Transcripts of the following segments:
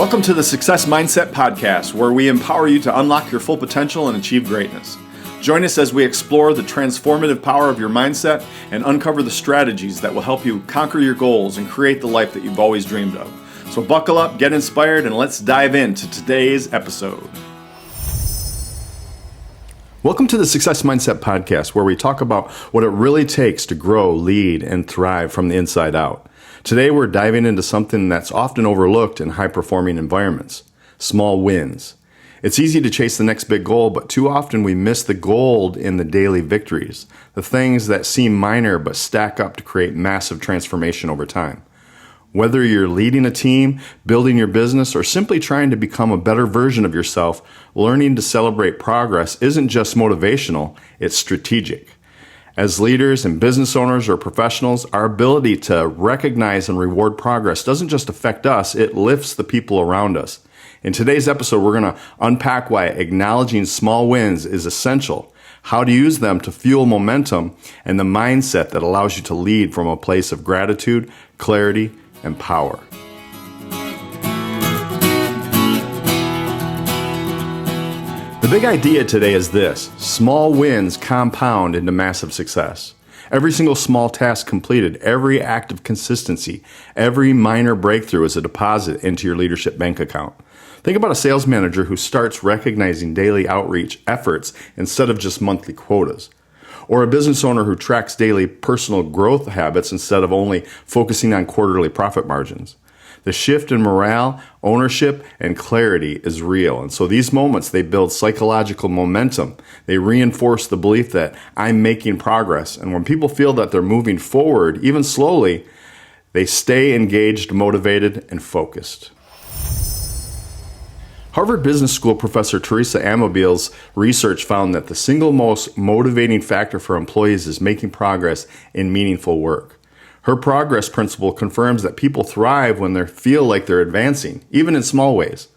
Welcome to the Success Mindset Podcast, where we empower you to unlock your full potential and achieve greatness. Join us as we explore the transformative power of your mindset and uncover the strategies that will help you conquer your goals and create the life that you've always dreamed of. So buckle up, get inspired, and let's dive into today's episode. Welcome to the Success Mindset Podcast, where we talk about what it really takes to grow, lead, and thrive from the inside out. Today, we're diving into something that's often overlooked in high-performing environments: small wins. It's easy to chase the next big goal, but too often we miss the gold in the daily victories, the things that seem minor but stack up to create massive transformation over time. Whether you're leading a team, building your business, or simply trying to become a better version of yourself, learning to celebrate progress isn't just motivational, it's strategic. As leaders and business owners or professionals, our ability to recognize and reward progress doesn't just affect us, it lifts the people around us. In today's episode, we're going to unpack why acknowledging small wins is essential, how to use them to fuel momentum, and the mindset that allows you to lead from a place of gratitude, clarity, and power. The big idea today is this: small wins compound into massive success. Every single small task completed, every act of consistency, every minor breakthrough is a deposit into your leadership bank account. Think about a sales manager who starts recognizing daily outreach efforts instead of just monthly quotas. Or a business owner who tracks daily personal growth habits instead of only focusing on quarterly profit margins. The shift in morale, ownership, and clarity is real. And so these moments, they build psychological momentum. They reinforce the belief that I'm making progress. And when people feel that they're moving forward, even slowly, they stay engaged, motivated, and focused. Harvard Business School professor Teresa Amabile's research found that the single most motivating factor for employees is making progress in meaningful work. Her progress principle confirms that people thrive when they feel like they're advancing, even in small ways.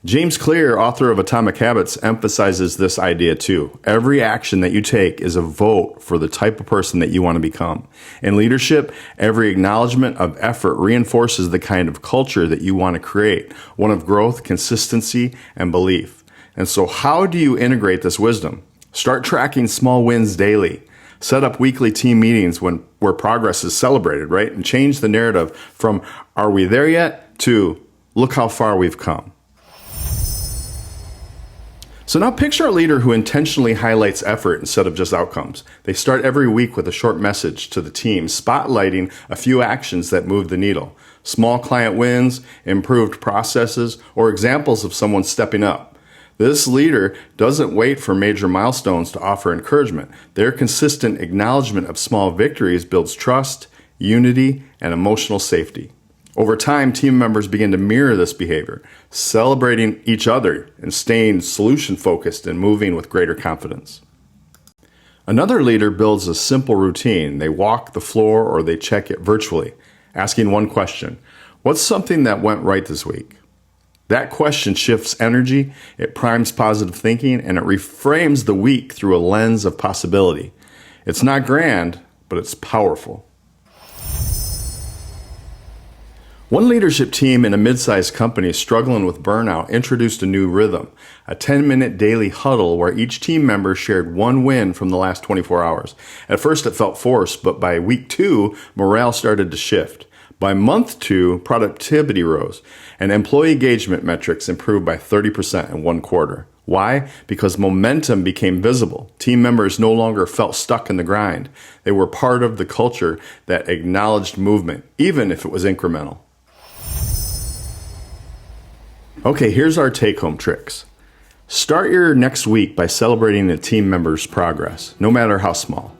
James Clear, author of Atomic Habits, emphasizes this idea too. Every action that you take is a vote for the type of person that you want to become. In leadership, every acknowledgement of effort reinforces the kind of culture that you want to create, one of growth, consistency, and belief. And so how do you integrate this wisdom? Start tracking small wins daily. Set up weekly team meetings where progress is celebrated, right? And change the narrative from "are we there yet?" to "look how far we've come." So now picture a leader who intentionally highlights effort instead of just outcomes. They start every week with a short message to the team, spotlighting a few actions that move the needle. Small client wins, improved processes, or examples of someone stepping up. This leader doesn't wait for major milestones to offer encouragement. Their consistent acknowledgement of small victories builds trust, unity, and emotional safety. Over time, team members begin to mirror this behavior, celebrating each other and staying solution-focused and moving with greater confidence. Another leader builds a simple routine. They walk the floor or they check it virtually, asking one question: what's something that went right this week? That question shifts energy, it primes positive thinking, and it reframes the week through a lens of possibility. It's not grand, but it's powerful. One leadership team in a mid-sized company struggling with burnout introduced a new rhythm, a 10-minute daily huddle where each team member shared one win from the last 24 hours. At first it felt forced, but by week 2, morale started to shift. By month 2, productivity rose, and employee engagement metrics improved by 30% in one quarter. Why? Because momentum became visible. Team members no longer felt stuck in the grind. They were part of the culture that acknowledged movement, even if it was incremental. Okay, here's our take-home tricks. Start your next week by celebrating a team member's progress, no matter how small.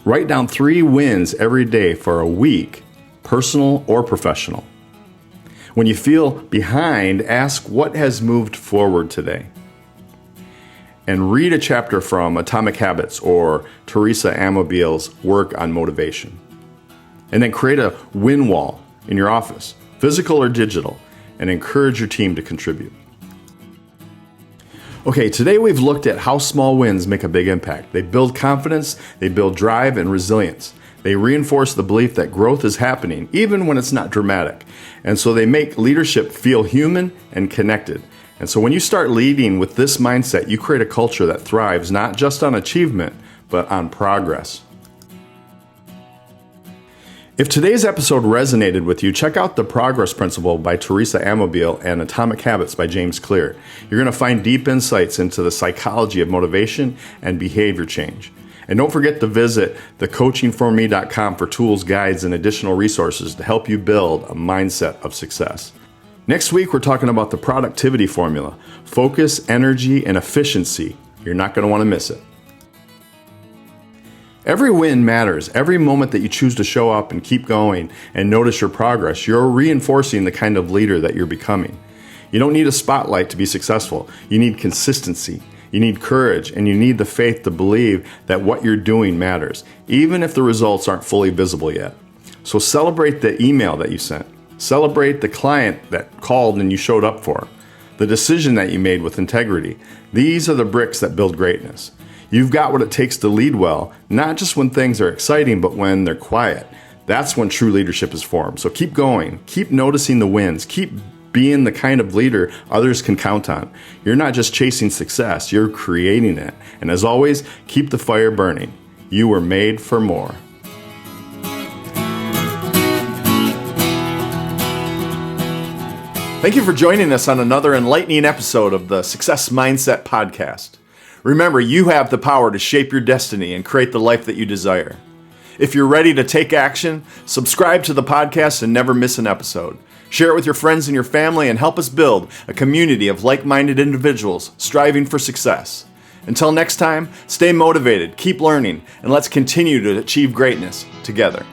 Write down 3 wins every day for a week, personal or professional. When you feel behind, ask what has moved forward today. And read a chapter from Atomic Habits or Teresa Amabile's work on motivation. And then create a win wall in your office, physical or digital, and encourage your team to contribute. Okay, today we've looked at how small wins make a big impact. They build confidence, they build drive and resilience. They reinforce the belief that growth is happening, even when it's not dramatic. And so they make leadership feel human and connected. And so when you start leading with this mindset, you create a culture that thrives not just on achievement, but on progress. If today's episode resonated with you, check out The Progress Principle by Teresa Amabile and Atomic Habits by James Clear. You're going to find deep insights into the psychology of motivation and behavior change. And don't forget to visit thecoachingforme.com for tools, guides, and additional resources to help you build a mindset of success. Next week, we're talking about the productivity formula: focus, energy, and efficiency. You're not going to want to miss it. Every win matters. Every moment that you choose to show up and keep going and notice your progress, you're reinforcing the kind of leader that you're becoming. You don't need a spotlight to be successful. You need consistency. You need courage, and you need the faith to believe that what you're doing matters, even if the results aren't fully visible yet. So celebrate the email that you sent. Celebrate the client that called and you showed up for. The decision that you made with integrity. These are the bricks that build greatness. You've got what it takes to lead well, not just when things are exciting, but when they're quiet. That's when true leadership is formed. So keep going. Keep noticing the wins. Keep being the kind of leader others can count on. You're not just chasing success, you're creating it. And as always, keep the fire burning. You were made for more. Thank you for joining us on another enlightening episode of the Success Mindset Podcast. Remember, you have the power to shape your destiny and create the life that you desire. If you're ready to take action, subscribe to the podcast and never miss an episode. Share it with your friends and your family and help us build a community of like-minded individuals striving for success. Until next time, stay motivated, keep learning, and let's continue to achieve greatness together.